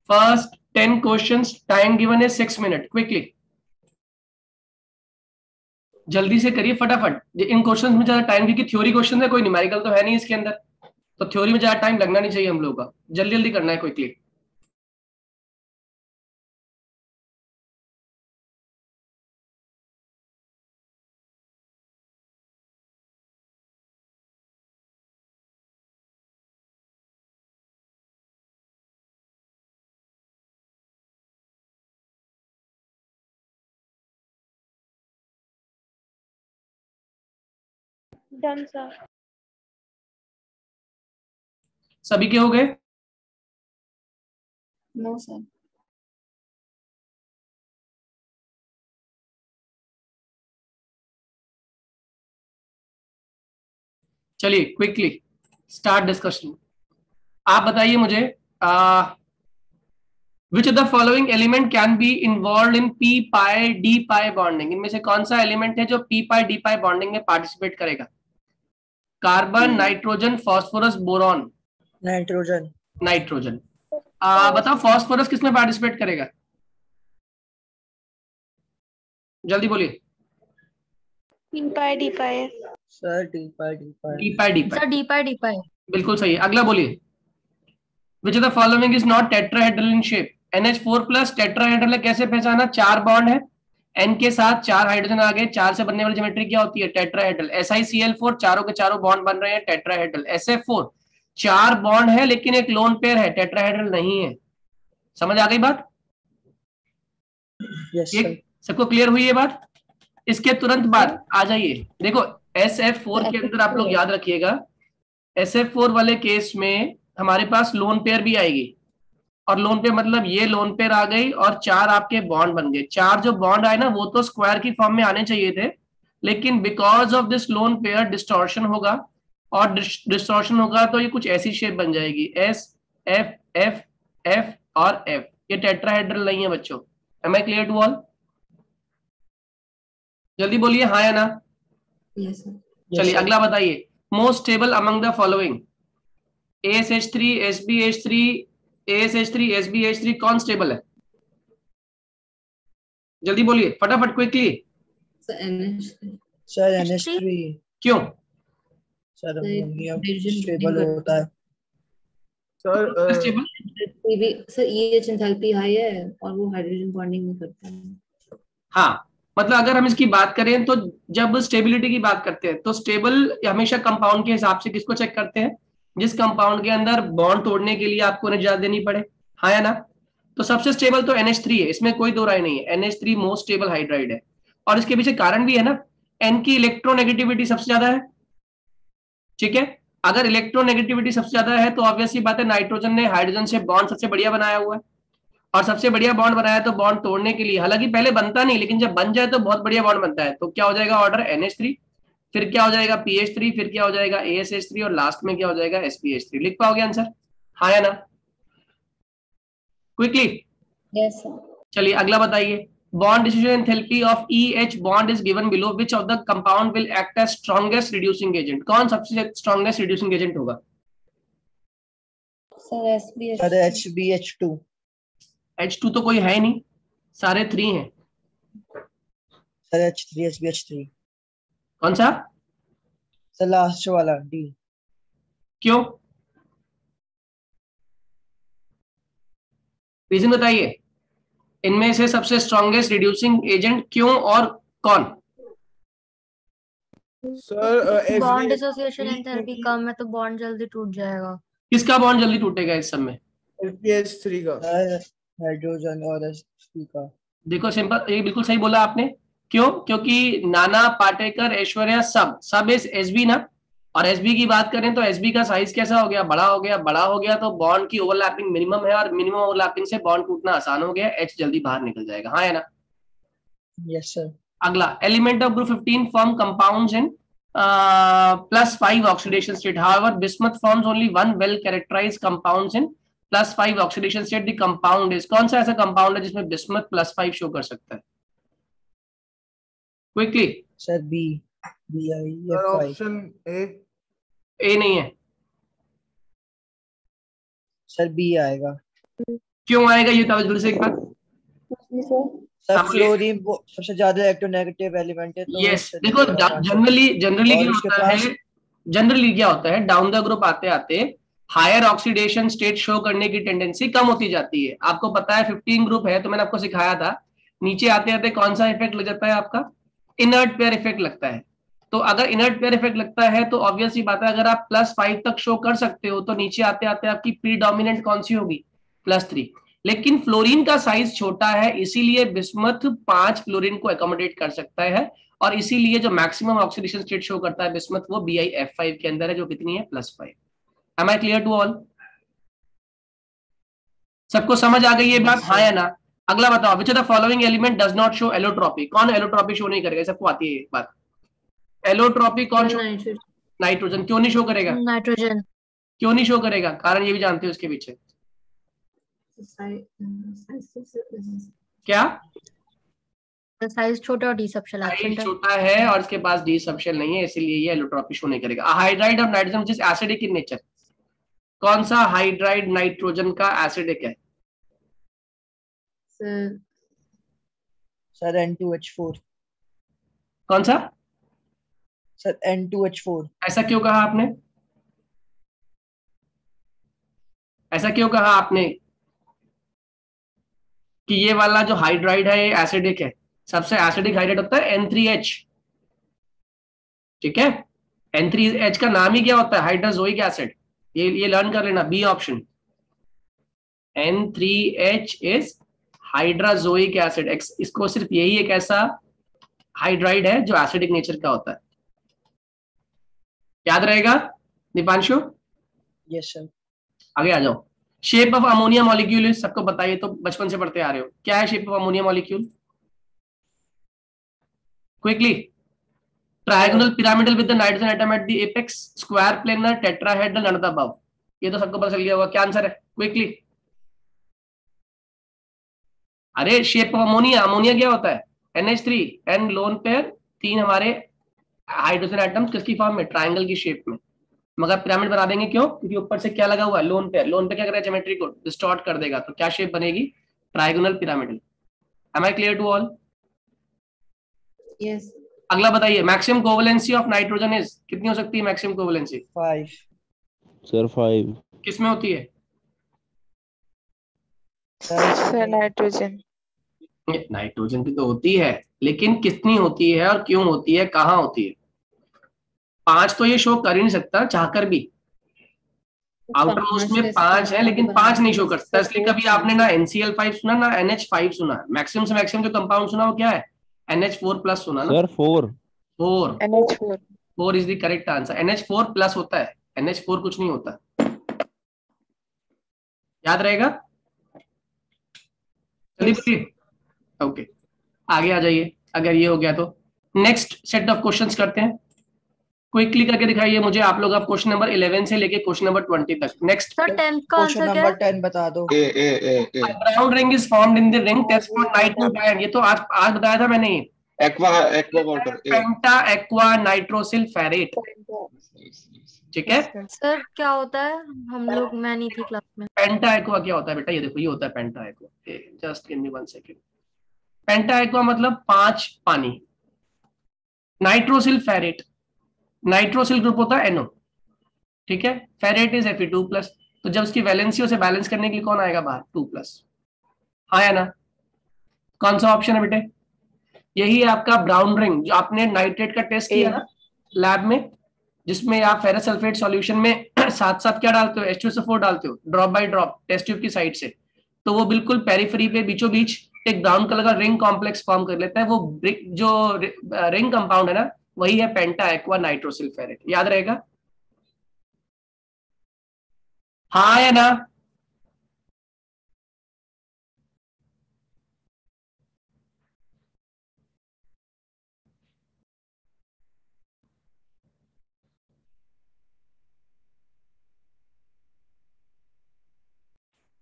First 10 questions, time given है 6 minute. Quickly, जल्दी से करिए फटाफट। इन क्वेश्चंस में ज्यादा टाइम, क्योंकि थ्योरी क्वेश्चन है, कोई न्यूमेरिकल तो है नहीं इसके अंदर, तो थ्योरी में ज्यादा टाइम लगना नहीं चाहिए हम लोग का। जल्दी जल्दी करना है क्विकली। Done sir. सभी के हो गए? No sir. चलिए क्विकली स्टार्ट डिस्कशन। आप बताइए मुझे, which of the following element can be involve in P pi D pi bonding? इनमें से कौन सा एलिमेंट है जो P pi D pi bonding में पार्टिसिपेट करेगा? Carbon, nitrogen, phosphorus, boron? Nitrogen. Nitrogen. बताओ फास्फोरस किसमें पार्टिसिपेट करेगा? जल्दी बोलिए। D pi D pi. Sir D pi D pi. D pi D sir pi, D pi D पाई। बिल्कुल सही है। अगला बोलिए। विच of the following is not tetrahedral in shape? NH4 plus tetrahedral है, कैसे पहचाना? 4 बॉन्ड है, N के साथ 4 हाइड्रोजन आ गए, 4 से बनने वाली ज्योमेट्री क्या होती है? टेट्राहेड्रल। SiCl4, चारों के चारों बॉन्ड बन रहे हैं, टेट्राहेड्रल। SF4, 4 बॉन्ड है लेकिन एक लोन पेयर है, टेट्राहेड्रल नहीं है। समझ आ गई बात? यस ये सर। सबको क्लियर हुई ये बात? इसके तुरंत बाद आ जाइए, देखो SF4 के अंदर आप लोग याद रखिएगा, SF4 वाले केस में हमारे पास लोन पेयर भी आएगी, और लोन पेयर मतलब ये लोन पेयर आ गई और 4 आपके बॉन्ड बन गए। 4 जो बॉन्ड आए ना वो तो स्क्वायर की फॉर्म में आने चाहिए थे, लेकिन because of this lone pair distortion होगा, और डिस्टॉर्शन होगा तो ये कुछ ऐसी शेप बन जाएगी, S F F F और F। ये टेट्राहेड्रल नहीं है बच्चों। Am I clear to all? जल्दी बोलिए हाँ या ना। Yes sir. चलिए अगला बताइए। Most stable among the following? ASH3, SbH3, ASH3, SbH3, कौन स्टेबल है? जल्दी बोलिए फटाफट क्विकली। Sir NH3। क्यों? सर अमोनियम स्टेबल होता है। सर स्टेबल सर ये एंथैल्पी हाई है और वो हाइड्रोजन बॉन्डिंग में करता है। हाँ, मतलब अगर हम इसकी बात करें तो जब स्टेबिलिटी की बात करते हैं तो स्टेबल हमेशा कंपाउंड के हिसाब से किसको चेक करते हैं? जिस कंपाउंड के अंदर बॉन्ड तोड़ने के लिए आपको इजाजत देनी पड़े, हाँ या ना? तो सबसे स्टेबल तो NH3 है, इसमें कोई दो राय नहीं है। NH3 मोस्ट स्टेबल हाइड्राइड है, और इसके पीछे कारण भी है ना, N की इलेक्ट्रोनेगेटिविटी सबसे ज्यादा है। ठीक है, अगर इलेक्ट्रोनेगेटिविटी सबसे ज्यादा है तो ऑब्वियसली बात है नाइट्रोजन ने हाइड्रोजन से बॉन्ड सबसे बढ़िया बनाया हुआ है, और सबसे बढ़िया बॉन्ड बनाया तो बॉन्ड तोड़ने के लिए, हालांकि पहले बनता नहीं लेकिन जब बन जाए तो बहुत बढ़िया बॉन्ड बनता है। तो क्या हो जाएगा ऑर्डर? NH3, फिर क्या हो जाएगा? PH3, फिर क्या हो जाएगा? ASH3, और लास्ट में क्या हो जाएगा? SPH3। लिख पाओगे आंसर, हाँ या ना? क्विकली। Yes sir. चलिए अगला बताइए। Bond distribution enthalpy of EH bond is given below, which of the compound will act as strongest reducing agent? कौन सबसे स्ट्रॉन्गेस्ट रिड्यूसिंग एजेंट होगा? Sir sir HbH2। H2 तो कोई है नहीं, सारे 3 हैं। Sir H3 HbH3। कौन सा? सर लास्ट वाला D। क्यों? रीजन बताइए, इनमें से सबसे स्ट्रॉन्गेस्ट रिड्यूसिंग एजेंट क्यों और कौन? सर बॉन्ड डिसोसिएशन एंथैल्पी कम है तो बॉन्ड जल्दी टूट जाएगा। किसका बॉन्ड जल्दी टूटेगा इस सब में? SpH3 का। हाइड्रोजन और Sp का। देखो सिंपल, ये बिल्कुल सही बोला आपने। क्यों? क्योंकि नाना, पाटेकर, ऐश्वर्या सब इस SB ना, और SB की बात करें तो SB का साइज कैसा हो गया? बड़ा हो गया। बड़ा हो गया तो बॉन्ड की ओवरलैपिंग मिनिमम है, और मिनिमम ओवरलैपिंग से बॉन्ड टूटना आसान हो गया, H जल्दी बाहर निकल जाएगा, हाँ है ना? Yes sir. अगला, element of group 15 form compounds in +5 oxidation state, however bismuth forms only one well characterised compounds in +5 oxidation state. The compound is, कौन सा ऐसा कंपाउंड है जिसमें बिस्मथ +5 शो कर सकता है? Quickly. Sir B। Sir BiF5। Option A नहीं है। सर B आएगा। क्यों आएगा ये बताओ जल्दी से एक बार। सर हाँ, बोलिए। फ्लोरीन सबसे ज्यादा इलेक्ट्रोनेगेटिव एलिमेंट है तो यस, उससे देखो निकलेगा वहां से। जनरली जनरली और क्या उसके होता पास है, जनरली क्या होता है, डाउन द ग्रुप आते आते हायर ऑक्सीडेशन स्टेट शो करने की टेंडेंसी कम होती जाती है। आपको पता है 15 ग्रुप है, तो मैंने आपको सिखाया था, नीचे आते आते कौन सा इफेक्ट लग जाता है आपका, इनर्ट पेयर इफेक्ट लगता है। तो अगर इनर्ट पेयर इफेक्ट लगता है तो ऑब्वियस ही बात है, अगर आप +5 तक शो कर सकते हो तो नीचे आते आते आपकी प्रीडोमिनेंट कौन सी होगी, +3। लेकिन फ्लोरीन का साइज छोटा है, इसीलिए बिस्मथ 5 फ्लोरीन को एकोमोडेट कर सकता है, और इसीलिए जो मैक्सिमम ऑक्सीडेशन स्टेट शो करता है बिस्मथ वो BiF5 के अंदर है, जो कितनी है, +5। Am I clear to all? सबको समझ आ गई ये बात, हाँ या ना? अगला बताओ, विच of the following element does not show allotropy? कौन एलोट्रॉपी शो नहीं करेगा? सबको आती है ये बात। एलोट्रॉपी कौन शो? नाइट्रोजन। नाइट्रोजन। क्यों नहीं शो करेगा? नाइट्रोजन। क्यों नहीं शो करेगा? कारण ये भी जानते हो इसके पीछे क्या? साइज छोटा और डी सबशेल साइज एब्सेंट है। छोटा है और इसके पास डी सबशेल नहीं है, इसीलिए ये एलोट्रॉपी शो नहीं करेगा। हाइड्राइड ऑफ नाइट्रोजन जिस एसिडिक इन नेचर, कौन सा हाइड्राइड नाइट्रोजन का एसिडिक है? Sir N2H4। कौन सा? Sir N2H4। ऐसा क्यों कहा आपने? ऐसा क्यों कहा आपने कि ये वाला जो हाइड्राइड है ये एसिडिक है? सबसे एसिडिक हाइड्राइड होता है N3H, ठीक है? N3H का नाम ही क्या होता है, हाइड्रोजोइक एसिड। ये लर्न कर लेना, B option. N3H is hydrazoic acid. इसको सिर्फ यही एक ऐसा हाइड्राइड है जो एसिडिक नेचर का होता है, याद रहेगा दीपांशु? Yes sir. आगे आ जाओ। शेप ऑफ अमोनिया मॉलिक्यूल सबको बताइए, तो बचपन से पढ़ते आ रहे हो, क्या है shape of ammonia molecule? Quickly. Trigonal pyramidal with the nitrogen atom at the apex, square planar, tetrahedral, none of the above. ये तो सबको पता चल गया होगा, क्या आंसर है क्विकली? अरे शेप ऑफ अमोनिया, अमोनिया क्या होता है, NH3, N लोन पेयर, 3 हमारे हाइड्रोजन एटम्स, किसकी फॉर्म में, ट्रायंगल की शेप में। मगर पिरामिड बना देंगे, क्यों? क्योंकि ऊपर से क्या लगा हुआ है, लोन पेयर। लोन पेयर क्या करेगा, ज्योमेट्री को डिस्टॉर्ट कर देगा, तो क्या शेप बनेगी, trigonal pyramidal. Am I clear to all? Yes. अगला बताइए, maximum covalency of nitrogen is, कितनी हो सकती है मैक्सिमम कोवेलेंसी? 5। सर 5। किसमें होती है? Sir nitrogen. नाइट्रोजन की तो होती है, लेकिन कितनी होती है और क्यों होती है, कहाँ होती है? 5 तो ये शो कर ही नहीं सकता चाहकर भी। आउटर मोस्ट में 5 है, लेकिन 5 नहीं शो कर सकता, इसलिए कभी आपने ना NCl5 सुना ना NH5 सुना। मैक्सिमम से मैक्सिमम जो कंपाउंड सुना वो क्या है, NH4+ सुना ना। Sir 4। 4। NH4। 4 is the correct answer. NH4+ होता है, NH4 कुछ नहीं होता, याद रहेगा? जल्दी बोलिए। ओके, आगे आ जाइए। अगर ये हो गया तो नेक्स्ट सेट ऑफ क्वेश्चंस करते हैं। क्विकली करके दिखाइए मुझे आप लोग, अब क्वेश्चन नंबर 11 से लेके क्वेश्चन नंबर 20 तक। नेक्स्ट, सर 10th का क्वेश्चन आंसर क्या नंबर है? 10 बता दो। A brown ring is formed in the ring test for nitrogen ion. ये तो आज आज बताया था मैंने। Aqua water penta aqua nitrosyl ferrate, ठीक है? सर क्या होता है, हम लोग, मैं नहीं थी क्लास में। पेंटा एक्वा क्या होता है बेटा, ये देखो, ये होता है penta aqua. Just give me 1 second. Penta aqua मतलब 5 पानी। नाइट्रोसिल फेरेट, नाइट्रोसिल ग्रुप होता है NO, ठीक है? Ferrate is Fe2+। तो जब उसकी वैलेंसी उसे बैलेंस करने के लिए कौन आएगा बाहर, 2+। हाँ या ना? कौन सा ऑप्शन है बेटे? यही है आपका ब्राउन रिंग, जो आपने नाइट्रेट का टेस्ट किया ना लैब में, जिसमें आप फेरस सल्फेट सॉल्यूशन में साथ साथ क्या डालते हो, H2SO4 डालते हो, drop by drop test tube की साइड से। तो वो बिल्कुल पेरिफेरी पे बीचों बीच एक ब्राउन कलर का रिंग कॉम्प्लेक्स फॉर्म कर लेता है। वो जो रिंग कंपाउंड है ना, वही है पेंटा एक्वा नाइट्रोसिल फेरेट। याद रहेगा? हाँ या ना?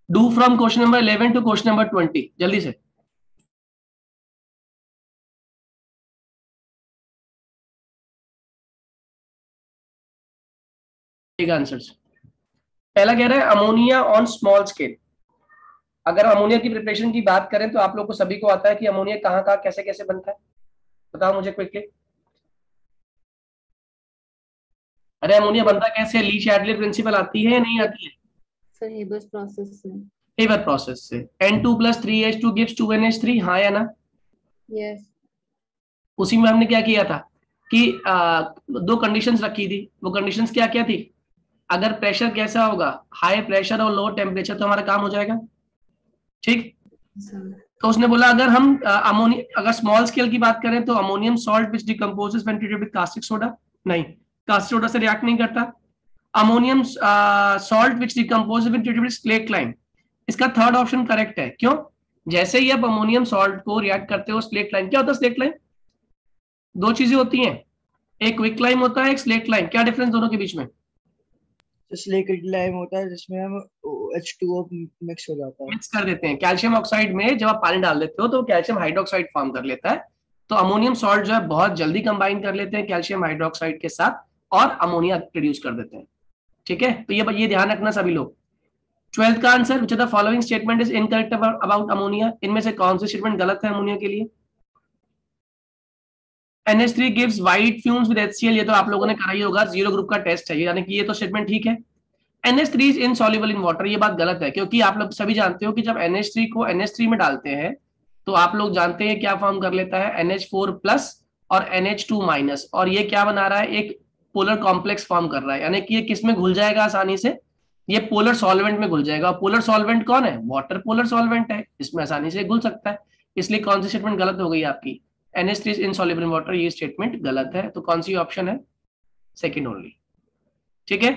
Do from question number 11 to question number 20, जल्दी से। आंसर्स। पहला कह रहा है अमोनिया ऑन स्मॉल स्केल। अगर अमोनिया की प्रिपरेशन की बात करें तो आप लोग को सभी को आता है कि अमोनिया कहाँ कहाँ कैसे कैसे बनता है, बताओ मुझे क्विकली। अरे अमोनिया बनता कैसे, ली शैडले प्रिंसिपल आती है या नहीं आती है? सर हेबर्स प्रोसेस से। हेबर प्रोसेस से। N2+3H2 gives 2NH3, हाँ या ना? यस। उसी में हमने क्या किया था कि दो कंडीशंस रखी थी। वो कंडीशंस क्या क्या थी? अगर प्रेशर कैसा होगा, हाई प्रेशर और लो टेम्परेचर, तो हमारा काम हो जाएगा, ठीक। तो उसने बोला अगर हम अमोनिया, अगर स्मॉल स्केल की बात करें तो ammonium salt which decomposes when treated with caustic soda, नहीं, कास्टिक सोडा से रिएक्ट नहीं करता। Ammonium salt which decomposes when treated with slate lime, इसका थर्ड ऑप्शन करेक्ट है। क्यों? जैसे ही आप अमोनियम सॉल्ट को रिएक्ट करते हो स्लेट लाइम, क्या होता है स्लेट लाइम? दो चीजें होती हैं, एक क्विक लाइम होता है, एक स्लेट लाइम। क्या डिफरेंस दोनों के बीच में? स्लेट लाइम होता है जिसमें हम H2O मिक्स हो जाता है। मिक्स कर देते हैं। कैल्शियम ऑक्साइड में जब आप पानी डाल देते हो तो कैल्शियम हाइड्रोक्साइड फॉर्म कर लेता है। तो अमोनियम सॉल्ट जो है बहुत जल्दी कंबाइन कर लेते हैं कैल्शियम हाइड्रोक्साइड के साथ और अमोनिया प्रोड्यूस कर देते हैं, ठीक है। तो ये ध्यान रखना सभी लोग। 12th का answer, which of the following statement is incorrect about ammonia, इनमें से कौन सी स्टेटमेंट गलत है अमोनिया के लिए? NH3 gives white fumes with HCl, ये तो आप लोगों ने करा ही होगा, जीरो ग्रुप का टेस्ट है, यानी कि ये तो स्टेटमेंट ठीक है। NH3 is insoluble in water, ये बात गलत है, क्योंकि आप लोग सभी जानते हो कि जब NH3 को NH3 में डालते हैं तो आप लोग जानते हैं क्या फॉर्म कर लेता है, NH4+ और NH2-, और ये क्या बना रहा है, एक पोलर कॉम्प्लेक्स फॉर्म कर रहा है, यानी कि ये किस में घुल जाएगा आसानी से, ये पोलर सॉल्वेंट में घुल जाएगा। पोलर सॉल्वेंट कौन है? वाटर पोलर सॉल्वेंट है, इसमें आसानी से घुल सकता है। इसलिए कौन सी स्टेटमेंट गलत हो गई आपकी? NH3 is insoluble in water, ये स्टेटमेंट गलत है। तो कौन सी ऑप्शन है? सेकंड ओनली, ठीक है।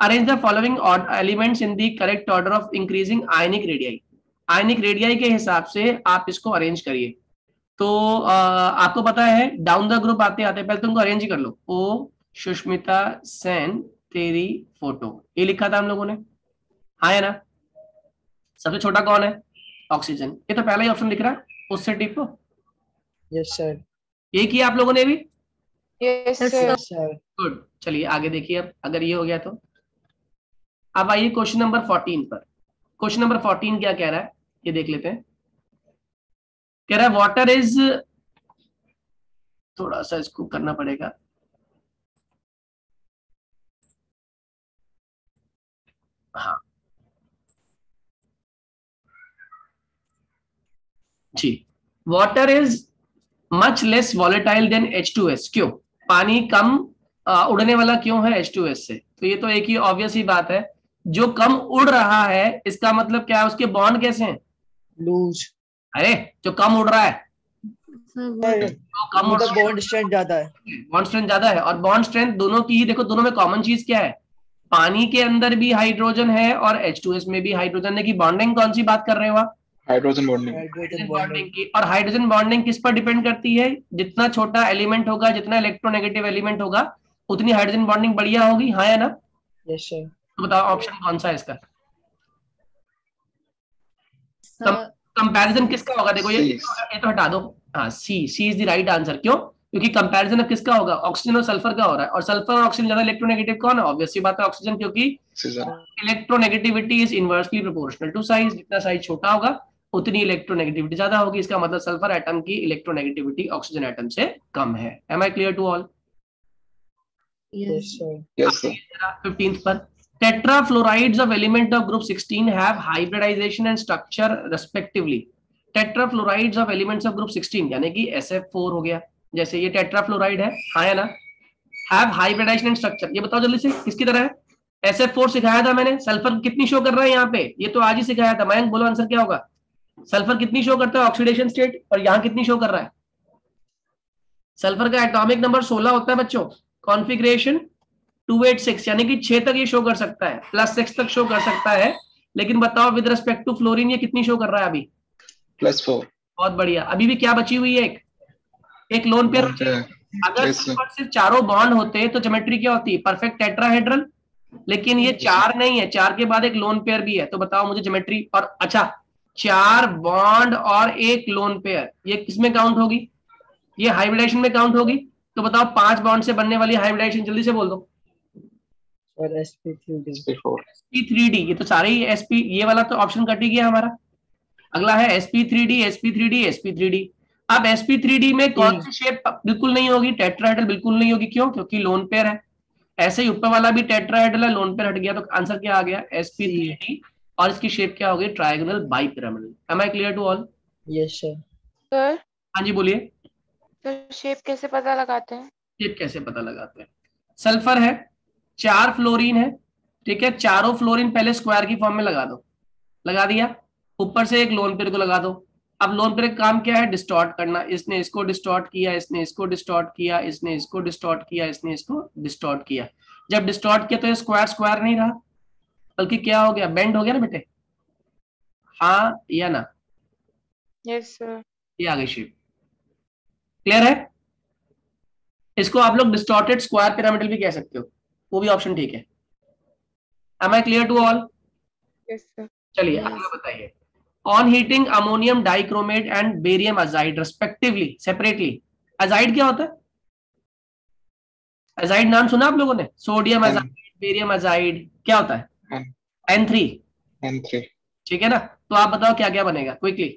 Arrange the following elements in the correct order of increasing ionic radii, ionic radii के हिसाब से आप इसको अरेंज करिए। तो आपको पता है डाउन द ग्रुप आते आते पहले तुमको अरेंज ही कर लो। ओ सुष्मिता सेन तेरी फोटो, ये लिखा था हम लोगों ने, हाँ है ना। सबसे छोटा कौन है? ऑक्सीजन, ये तो पहला ही ऑप्शन दिख रहा है, उससे टिपो। Yes sir. ये किया आप लोगों ने भी? Yes sir. गुड, चलिए आगे देखिए। अब अगर ये हो गया तो अब आइए क्वेश्चन नंबर 14 पर। क्वेश्चन नंबर 14 क्या कह रहा है ये देख लेते हैं। कह रहा है वाटर इज, थोड़ा सा इसको करना पड़ेगा, हाँ जी। Water is much less volatile than H2S, क्यों? पानी कम उड़ने वाला क्यों है H2S से? तो ये तो एक ही ऑब्वियस ही बात है, जो कम उड़ रहा है इसका मतलब क्या है, उसके बॉन्ड कैसे हैं? लूज। अरे जो कम उड़ रहा है, सर कम उड़ रहा है, बॉन्ड स्ट्रेंथ ज्यादा है। बॉन्ड स्ट्रेंथ ज्यादा है। और बॉन्ड स्ट्रेंथ दोनों की ही देखो, दोनों में कॉमन चीज क्या है? पानी के अंदर भी हाइड्रोजन है और H2S में भी हाइड्रोजन है। की बॉन्डिंग कौन सी बात कर रहे हो आप? Hydrogen bonding. Hydrogen bonding bonding. की। और हाइड्रोजन बॉन्डिंग किस पर डिपेंड करती है? जितना छोटा एलिमेंट होगा, जितना इलेक्ट्रोनेगेटिव एलिमेंट होगा, उतनी हाइड्रोजन बॉन्डिंग बढ़िया होगी, हाँ या ना। Yes sir. तो बताओ ऑप्शन कौन सा है इसका? सर कंपैरिजन किसका होगा? देखो ये तो हटा दो, हाँ सी इज द राइट आंसर। क्यों? क्योंकि कंपैरिजन अब किसका होगा? ऑक्सीजन और सल्फर का हो रहा है, और सल्फर और ऑक्सीजन ज्यादा इलेक्ट्रोनेगेटिव कौन है? ऑब्वियस सी बात है ऑक्सीजन, क्योंकि electronegativity is inversely proportional to size, जितना साइज छोटा होगा उतनी इलेक्ट्रोनेगेटिविटी ज्यादा होगी। इसका मतलब सल्फर एटम की इलेक्ट्रोनेगेटिविटी ऑक्सीजन एटम से कम है। Am I clear to all? Yes sir. Yes sir. 15th पर, tetrafluorides of element of group 16 have hybridization and structure respectively. tetrafluorides of elements of group 16 यानी कि SF4 हो गया, जैसे ये टेट्राफ्लोराइड है, हाँ या ना। have hybridization and structure, ये बताओ जल्दी से किसकी तरह है? SF4 सिखाया था मैंने। सल्फर कितनी शो कर रहा है यहाँ पे? ये तो आज ही सिखाया था। मयंक बोलो आंसर क्या होगा? सल्फर कितनी शो करता है ऑक्सीडेशन स्टेट, और यहाँ कितनी शो कर रहा है? सल्फर का एटॉमिक नंबर 16 होता है बच्चों, कॉन्फ़िगरेशन 286, यानी कि 6 तक ये शो कर सकता है, +6 तक शो कर सकता है। लेकिन बताओ विद रिस्पेक्ट टू फ्लोरीन ये कितनी शो कर रहा है अभी? +4। बहुत बढ़िया। अभी भी क्या बची हुई है? एक लोन पेयर। अगर सिर्फ चारों बॉन्ड होते तो ज्योमेट्री क्या होती? Perfect tetrahedral. लेकिन ये 4 नहीं है, 4 के बाद एक लोन पेयर भी है। तो बताओ मुझे ज्योमेट्री। और अच्छा, 4 बॉन्ड और एक लोन पेयर, ये किसमें काउंट होगी? ये हाइब्रिडेशन में काउंट होगी। तो बताओ 5 बॉन्ड से बनने वाली हाइब्रिडेशन जल्दी से बोल दो। और sp3d। sp3d, ये तो सारे ही sp, ये वाला तो ऑप्शन कट ही गया हमारा। अगला है sp3d, sp3d, sp3d। अब sp3d में कौन सी शेप बिल्कुल नहीं होगी? टेट्राहेड्रल बिल्कुल नहीं होगी। क्यों? क्योंकि लोन पेयर है। ऐसे ही ऊपर वाला भी टेट्राहेड्रल है, लोन पेयर हट गया, तो आंसर क्या आ गया? sp3d। और इसकी शेप क्या हो गई? Triangular bipyramidal. Am I clear to all? Yes sir. Sir हाँ जी बोलिए। सर शेप कैसे पता लगाते हैं? शेप कैसे पता लगाते हैं? सल्फर है, 4 फ्लोरीन है, ठीक है, चारों फ्लोरीन पहले स्क्वायर की फॉर्म में लगा दो। लगा दिया, ऊपर से एक लोन पेयर को लगा दो। अब लोन पेयर का काम क्या है? डिस्टॉर्ट करना। इसने इसको डिस्टॉर्ट किया, इसने इसको डिस्टॉर्ट किया, इसने इसको डिस्टॉर्ट किया, इसने इसको डिस्टॉर्ट किया। जब डिस्टॉर्ट किया तो ये स्क्वायर स्क्वायर नहीं रहा, बल्कि क्या हो गया? बेंड हो गया ना बेटे, हाँ या ना? Yes sir. ये आ गई शेप। क्लियर है? इसको आप लोग डिस्टॉर्टेड स्क्वायर पिरामिडल भी कह सकते हो, वो भी ऑप्शन ठीक है। Am I clear to all? Yes sir. चलिए अगला बताइए। On heating ammonium dichromate and barium azide respectively separately. Azide क्या होता है? अजाइड नाम सुना आप लोगों ने? सोडियम अजाइड, बेरियम अजाइड, क्या होता है? N3। N3। ठीक है ना? तो आप बताओ क्या क्या बनेगा क्विकली?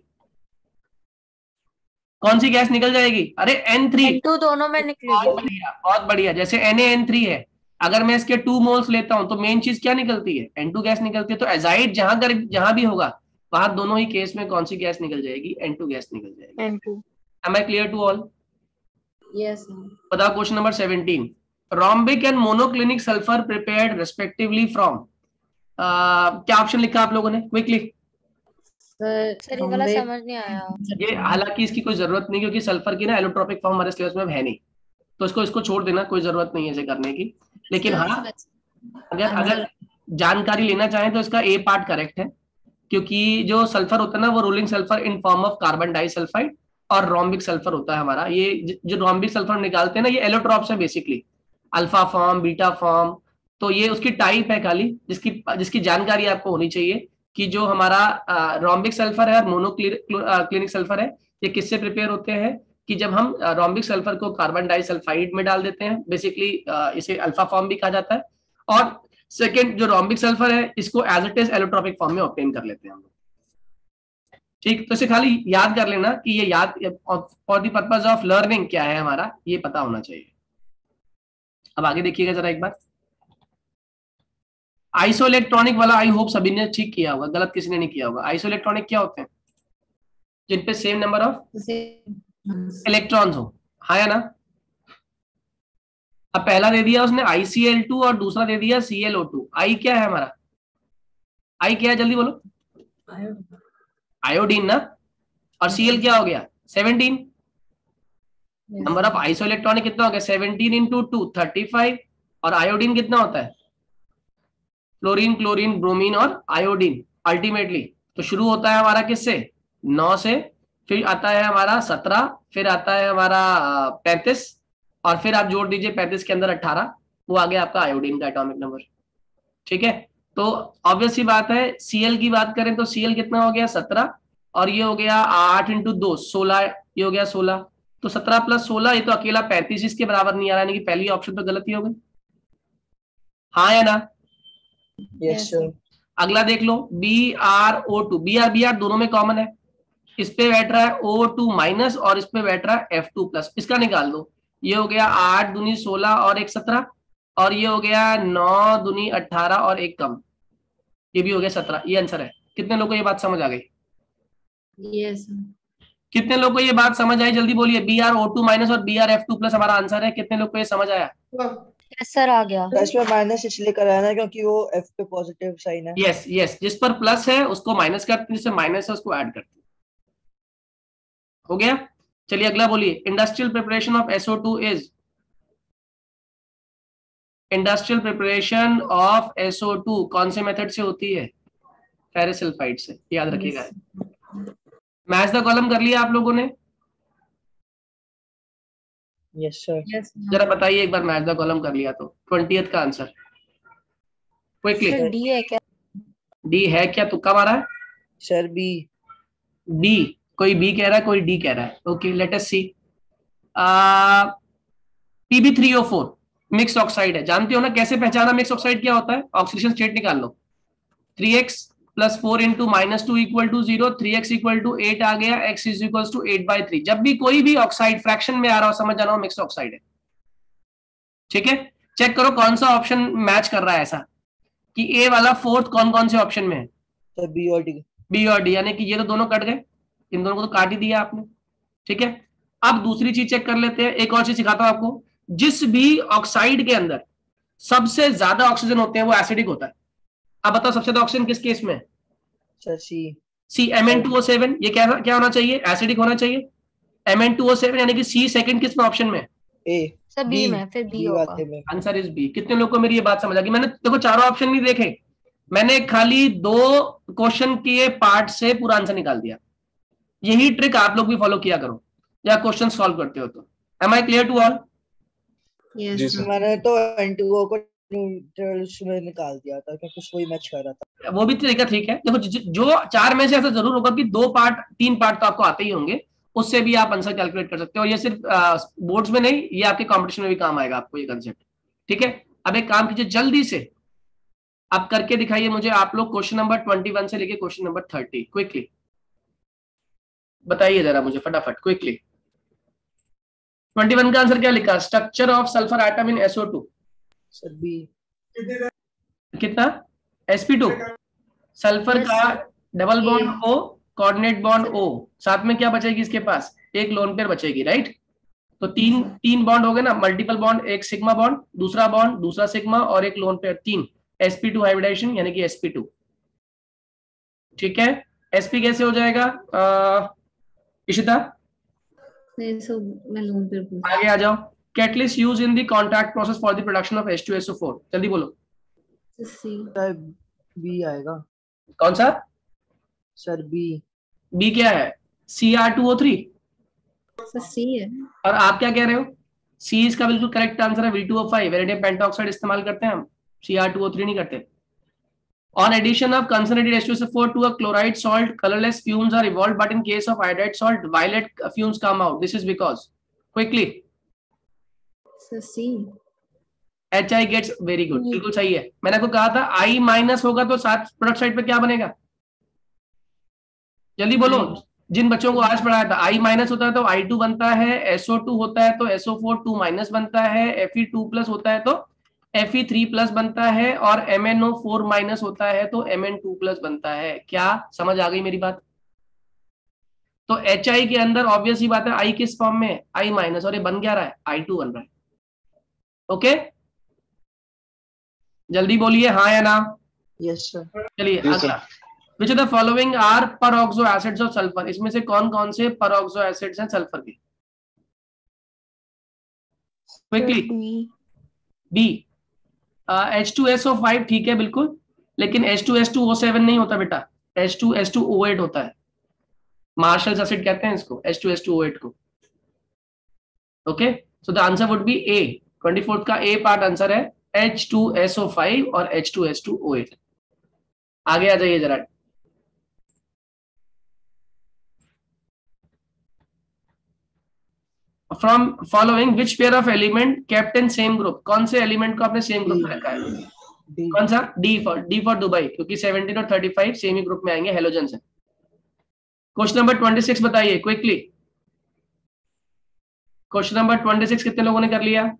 कौन सी गैस निकल जाएगी? अरे N3। N2 दोनों में बहुत निकलेगी। बढ़िया, बहुत बढ़िया। जैसे NaN3 है, अगर मैं इसके 2 मोल्स लेता हूं तो मेन चीज क्या निकलती है? N2 गैस निकलती है। तो एजाइड जहां भी होगा वहां दोनों ही केस में कौन सी गैस निकल जाएगी? N2 गैस निकल जाएगी। N2। Am I clear to all? Yes बताओ question number 17। Rhombic and monoclinic sulphur prepared respectively from. क्या ऑप्शन लिखा आप लोगों ने क्विकली? सर ये वाला समझ नहीं आया। ये हालांकि इसकी कोई जरूरत नहीं, क्योंकि सल्फर की ना एलोट्रोपिक फॉर्म हमारे सिलेबस में है नहीं, तो इसको छोड़ देना, कोई जरूरत नहीं है इसे करने की। लेकिन हाँ, अगर जानकारी लेना चाहें तो इसका ए पार्ट करेक्ट है, क्योंकि जो सल्फर होता है ना वो rolling sulphur in form of carbon disulphide और रोम्बिक सल्फर होता है हमारा। ये जो रोम्बिक सल्फर निकालते हैं ना, ये एलोट्रॉप्स है basically, alpha form, beta form. तो ये उसकी टाइप है खाली, जिसकी जानकारी आपको होनी चाहिए कि जो हमारा रोम्बिक सल्फर है और मोनोक्लिनिक सल्फर है, ये किससे प्रिपेयर होते हैं? कि जब हम रोम्बिक सल्फर को कार्बन डाइसल्फाइड में डाल देते हैं, बेसिकली इसे अल्फा फॉर्म भी कहा जाता है। और सेकेंड जो रोम्बिक सल्फर है, इसको as it is allotropic form में ऑब्टेन कर लेते हैं हम लोग। ठीक, तो इसे खाली याद कर लेना कि ये याद for the purpose of learning क्या है हमारा, ये पता होना चाहिए। अब आगे देखिएगा जरा एक बार। आइसोइलेक्ट्रॉनिक वाला आई होप सभी ने ठीक किया होगा, गलत किसी ने नहीं किया होगा। आइसोइलेक्ट्रॉनिक क्या होते हैं? जिनपे सेम नंबर ऑफ इलेक्ट्रॉन्स हो, हाँ या ना? अब पहला दे दिया उसने ICl2 और दूसरा दे दिया ClO2। आई क्या है हमारा? आई क्या है जल्दी बोलो? आयोडीन ना। और Cl क्या हो गया? 17। नंबर ऑफ आइसोइलेक्ट्रॉनिक कितना हो गया? 17 इंटू 2 35। और आयोडीन कितना होता है? फ्लोरीन, क्लोरीन, ब्रोमीन और आयोडीन अल्टीमेटली। तो शुरू होता है हमारा किससे? 9 से, फिर आता है हमारा 17, फिर आता है हमारा 35, और फिर आप जोड़ दीजिए 35 के अंदर 18, वो आ गया आपका आयोडीन का एटॉमिक नंबर। ठीक है, तो ऑब्वियस सी बात है, Cl की बात करें तो Cl कितना हो गया? 17, और ये हो गया 8 इंटू 2 16, ये हो गया 16। तो 17 प्लस 16, ये तो अकेला 35 इसके बराबर नहीं आ रहा, यानी कि पहली ऑप्शन तो गलत ही हो गई, हाँ या ना? Yes sir. अगला देख लो, BrO2। Br दोनों में कॉमन है, इस पे बैठ रहा है O2 माइनस और इस पे बैठ रहा है F2 प्लस। इसका निकाल दो, ये हो गया 8 दूनी 16 और 1 17, और ये हो गया 9 दूनी 18 और 1 कम, ये भी हो गया 17। ये आंसर है। कितने लोगों को ये बात समझ आ गई? यस कितने लोगों को ये बात समझ आई? जल्दी बोलिए। BrO2 माइनस और BrF2 प्लस हमारा आंसर है। कितने लोग को ये समझ आया? यस सर आ गया। इसमें माइनस इसलिए कराना है क्योंकि वो F पे पॉजिटिव साइन है। यस यस, जिस पर प्लस है उसको माइनस करते हैं, जिससे माइनस है उसको ऐड करते हैं। हो गया? चलिए अगला बोलिए। Industrial preparation of SO2 is. Industrial preparation of SO2 कौन से मेथड से होती है? फेरस सल्फाइड से, याद रखिएगा। मैच द कॉलम कर लिया आप लोगों ने? Yes sir. जरा बताइए एक बार, मैच द कॉलम कर लिया तो 20th का आंसर क्विकली। सर डी है क्या? डी है क्या? तुक्का मारा है? Sir B. डी, कोई बी कह रहा है, कोई डी कह रहा है। Okay, let us see. Pb3O4 mix oxide है, जानते हो ना? कैसे पहचाना मिक्स ऑक्साइड क्या होता है? ऑक्सीडेशन स्टेट निकाल लो, 3x plus 4 into -2 equal to 0, 3x equal to 8 आ गया, x इज इक्वल टू 8/3। जब भी कोई भी ऑक्साइड फ्रैक्शन में आ रहा हो समझ जाना हो मिक्स ऑक्साइड है। ठीक है, चेक करो कौन सा ऑप्शन मैच कर रहा है ऐसा कि ए वाला फोर्थ कौन कौन से ऑप्शन में है, सर बी और डी। बी और डी, यानी कि ये तो दोनों कट गए, इन दोनों को तो काट ही दिया आपने। ठीक है, अब दूसरी चीज चेक कर लेते हैं, एक और चीज सिखाता हूं आपको। जिस भी ऑक्साइड के अंदर सबसे ज्यादा ऑक्सीजन होते हैं वो एसिडिक होता है। अब बताओ सबसे ज्यादा ऑक्सीजन किस केस में है? सर सी। Mn2O7। ये क्या क्या होना चाहिए? एसिडिक होना चाहिए। Mn2O7 यानी कि सी सेकंड किस में ऑप्शन में? ए। सर बी में, फिर बी बी होगा। वाले में। Answer is B. कितने लोगों को मेरी ये बात समझ आ गई? मैंने देखो चारों ऑप्शन नहीं देखे, मैंने खाली 2 क्वेश्चन के पार्ट से पूरा आंसर निकाल दिया। यही ट्रिक आप लोग भी फॉलो किया करो या क्वेश्चन सॉल्व करते हो तो। Am I clear to all? Yes, जी sir. सर। मैंने तो N2O को न्यूट्रल्स में निकाल दिया था क्योंकि वही मैच कर रहा था। वो भी तरीका ठीक है। देखो जो 4 में से ऐसा जरूर होगा कि 2 पार्ट 3 पार्ट तो आपको आते ही होंगे, उससे भी आप आंसर कैलकुलेट कर सकते हो। ये सिर्फ बोर्ड्स में नहीं, ये आपके कॉम्पिटिशन में भी काम आएगा आपको ये कंसेप्ट। ठीक है, अब एक काम कीजिए जल्दी से आप करके दिखाइए मुझे, आप लोग क्वेश्चन नंबर 21 से लेके क्वेश्चन नंबर 30 क्विकली बताइए जरा मुझे फटाफट क्विकली। 21 का आंसर क्या लिखा? Structure of sulphur atom in SO2। Sir B. कितना? sp2। सल्फर Yes, का double A. Bond O, coordinate bond O, साथ में क्या बचेगी इसके पास? एक लोन पेयर बचेगी, राइट? तो तीन बॉन्ड हो गए ना, मल्टीपल बॉन्ड, एक सिग्मा बॉन्ड, दूसरा बॉन्ड, दूसरा सिग्मा और एक लोन पेयर, 3 sp2 हाइब्रिडाइजेशन यानी कि sp2। ठीक है, sp कैसे हो जाएगा इशिता? So मैं लोन पे पूछ। आगे आ जाओ। Catalyst use in the contact process for the production of H2SO4। जल्दी बोलो। C. सर बी आएगा। कौन सा? Sir B. बी क्या है? Cr2O3। Sir C है। और आप क्या कह रहे हो? सी इसका बिल्कुल करेक्ट आंसर है, V2O5। वेनेडियम पेंटॉक्साइड इस्तेमाल करते हैं हम, Cr2O3 नहीं करते। On addition of concentrated H2SO4 to a chloride salt, colorless fumes are evolved, but in case of iodide salt, violet fumes come out. This is because, quickly, Sir C. HI gets very good. बिल्कुल सही है। मैंने आपको कहा था I minus होगा तो साथ प्रोडक्ट साइड पे क्या बनेगा? जल्दी बोलो, जिन बच्चों को आज पढ़ाया था, I माइनस होता है तो I2 बनता है, SO2 होता है तो SO4 2 माइनस बनता है, Fe2 प्लस होता है तो Fe3 प्लस बनता है, और MnO4 माइनस होता है तो Mn2 प्लस बनता है। क्या समझ आ गई मेरी बात? तो HI के अंदर ऑब्वियस ही बात है, I किस फॉर्म में है? I माइनस, और ये बन क्या रहा है? I2 बन रहा है। ओके, जल्दी बोलिए हाँ या ना। Yes sir. चलिए Yes, sir. अगला। Which of the following are peroxo acids of sulfur? इसमें से कौन कौन से peroxo acids हैं सल्फर के? क्विकली। बी। H2SO5 ठीक है बिल्कुल, लेकिन H2S2O7 नहीं होता बेटा, H2S2O8 होता है। मार्शल्स एसिड कहते हैं इसको, H2S2O8 को। Okay, so the answer would be A. 24th का ए पार्ट आंसर है H2SO5 और H2S2O8। आगे आ जाइए जरा। From following which pair of element kept in same group? कौन से एलिमेंट को आपने सेम ग्रुप में रखा है? डी। कौन सा? डी फॉर दुबई, क्योंकि 17 और 35 सेम ही ग्रुप में आएंगे, हेलोजन है। क्वेश्चन नंबर 26 बताइए क्विकली। क्वेश्चन नंबर 26 कितने लोगों ने कर लिया?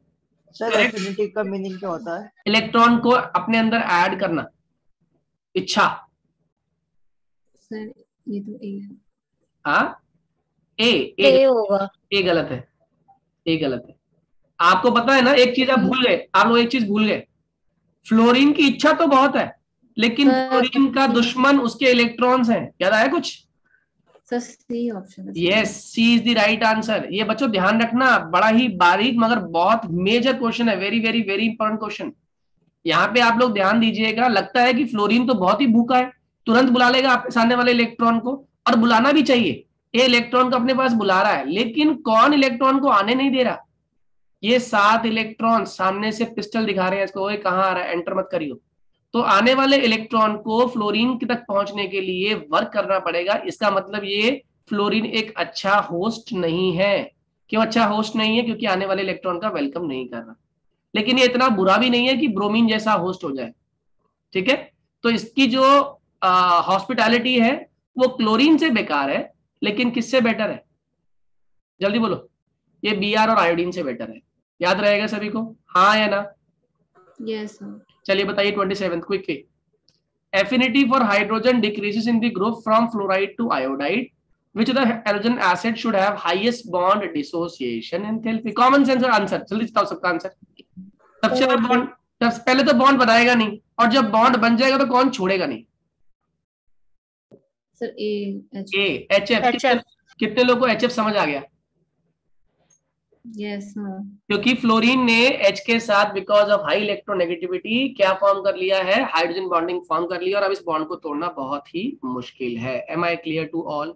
Sir Correct. एफिनिटी का मीनिंग क्या होता है? इलेक्ट्रॉन को अपने अंदर ऐड करना, इच्छा। Sir ये तो A है। हाँ, ए होगा। ए गलत है, ए गलत है। आपको पता है ना, एक चीज आप भूल गए, आप लोग एक चीज भूल गए, फ्लोरीन की इच्छा तो बहुत है, लेकिन फ्लोरीन का दुश्मन उसके इलेक्ट्रॉन्स हैं। याद आया कुछ? Sir C ऑप्शन है। Yes, C is the right answer. ये बच्चों ध्यान रखना, बड़ा ही बारीक मगर बहुत मेजर क्वेश्चन है, very very very important question. यहाँ पे आप लोग ध्यान दीजिएगा। लगता है कि फ्लोरीन तो बहुत ही भूखा है, तुरंत बुला लेगा आपके सामने वाले इलेक्ट्रॉन को, और बुलाना भी चाहिए। ये इलेक्ट्रॉन को अपने पास बुला रहा है, लेकिन कौन इलेक्ट्रॉन को आने नहीं दे रहा? ये 7 इलेक्ट्रॉन सामने से पिस्टल दिखा रहे हैं इसको, ओए कहाँ आ रहा है, एंटर मत करियो। तो आने वाले इलेक्ट्रॉन को फ्लोरीन तक पहुंचने के लिए वर्क करना पड़ेगा। इसका मतलब ये फ्लोरीन एक अच्छा होस्ट नहीं है। क्यों अच्छा होस्ट नहीं है? क्योंकि आने वाले इलेक्ट्रॉन का वेलकम नहीं कर रहा। लेकिन ये इतना बुरा भी नहीं है कि ब्रोमीन जैसा होस्ट हो जाए। ठीक है, तो इसकी जो हॉस्पिटैलिटी है वो क्लोरीन से बेकार है, लेकिन किससे बेटर है? जल्दी बोलो। ये Br और आयोडीन से बेटर है। याद रहेगा सभी को, हाँ या ना? Yes, sir. चलिए बताइए 27th quickly. Affinity for hydrogen decreases in the group from fluoride to iodide, which the halogen acid should have highest bond dissociation enthalpy. Common sense answer, जल्दी बताओ सबका आंसर। सबसे ज्यादा बॉन्ड, पहले तो बॉन्ड बनाएगा नहीं, और जब बॉन्ड बन जाएगा तो कौन छोड़ेगा नहीं? Sir, A, H. A, HF। कितने लोगों को HF समझ आ गया? Yes, sir. क्योंकि फ्लोरीन ने H के साथ बिकॉज ऑफ हाई इलेक्ट्रोनेगेटिविटी क्या फॉर्म कर लिया है? हाइड्रोजन बॉन्डिंग फॉर्म कर लिया, और अब इस बॉन्ड को तोड़ना बहुत ही मुश्किल है। Am I clear to all?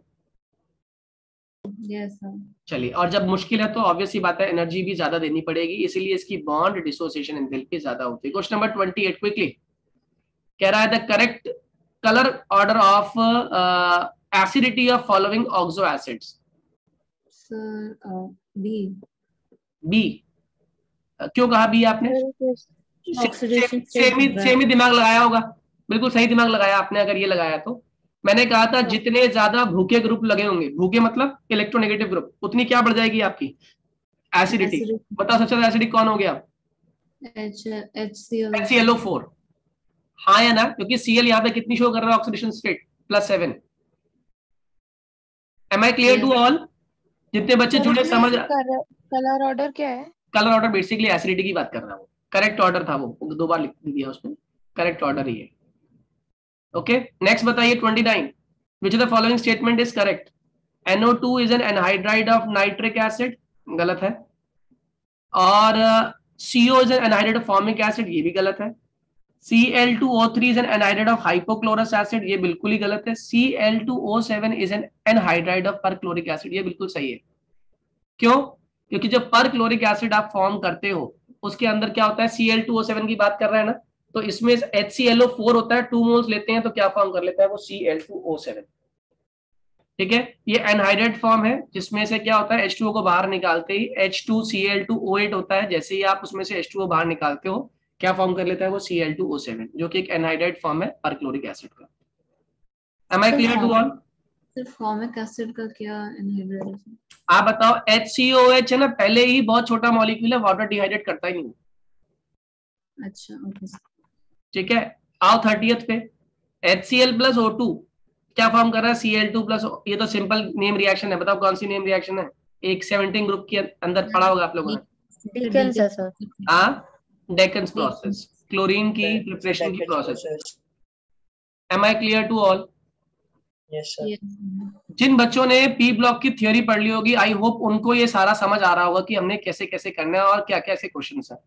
Yes, sir. चलिए, और जब मुश्किल है तो ऑब्वियस ही बात है एनर्जी भी ज्यादा देनी पड़ेगी, इसीलिए इसकी बॉन्ड डिसोसिएशन एंथैल्पी ज्यादा होती है। क्वेश्चन नंबर 28 क्विकली कह रहा है the correct colour order of acidity of following oxo acids. Sir, B. B. क्यों कहा बी आपने? Oxidation सेम ही दिमाग लगाया होगा, बिल्कुल सही दिमाग लगाया आपने अगर ये लगाया तो। मैंने कहा था जितने ज्यादा भूखे ग्रुप लगे होंगे, भूखे मतलब इलेक्ट्रोनेगेटिव ग्रुप, उतनी क्या बढ़ जाएगी आपकी? एसिडिटी। बताओ सबसे ज्यादा एसिडिक कौन हो गया? HCl. HClO4। हाँ या ना? क्योंकि Cl यहाँ पे कितनी शो कर रहा है oxidation state? +7। Am I clear to all? जितने बच्चे जुड़े समझ। कलर ऑर्डर क्या है? कलर ऑर्डर बेसिकली एसिडिटी की बात कर रहा हूँ, करेक्ट ऑर्डर था वो, 2 बार लिख दिया उसमें, करेक्ट ऑर्डर ही है। ओके, नेक्स्ट बताइए 29। विच of the following statement is correct? NO2 is an anhydride of nitric acid, गलत है। और CO is an anhydride of formic acid, ये भी गलत है। Cl2O3 is an anhydride of hypochlorous acid, ये बिल्कुल ही गलत है। Cl2O7 is an anhydride of perchloric acid, ये बिल्कुल सही है। क्यों? क्योंकि जब परक्लोरिक एसिड आप फॉर्म करते हो उसके अंदर क्या होता है? Cl2O7 की बात कर रहे हैं ना, तो इसमें HClO4 होता है, 2 मोल्स लेते हैं तो क्या फॉर्म कर लेता है वो? Cl2O7। ठीक है, ये एनहाइड्राइड फॉर्म है जिसमें से क्या होता है? H2O को बाहर निकालते ही H2Cl2O8 होता है, जैसे ही आप उसमें से H2O बाहर निकालते हो क्या फॉर्म कर लेता है वो? Cl2O7, जो कि एक एनहाइड्राइड फॉर्म है परक्लोरिक एसिड का। Am I clear to all? Sir, formic acid का क्या anhydride है? आप बताओ। HCOH है ना, पहले ही बहुत छोटा मॉलिक्यूल है, वाटर डिहाइड्रेट करता ही नहीं। अच्छा, okay. ठीक है, आओ 30th पे। HCl+O2 क्या फॉर्म कर रहा है? Cl2+O। ये तो सिंपल नेम रिएक्शन है, बताओ कौन सी नेम रिएक्शन है? एक 17 ग्रुप के अंदर पढ़ा होगा आप लोगों ने। डिकेन्स है सर। हाँ, डेकन्स प्रोसेस, क्लोरीन की प्रिपरेशन की process. Am I clear to all? Yes, sir. Yes. जिन बच्चों ने पी ब्लॉक की थ्योरी पढ़ ली होगी, आई होप उनको ये सारा समझ आ रहा होगा कि हमने कैसे कैसे करना है और क्या क्या ऐसे क्वेश्चन है।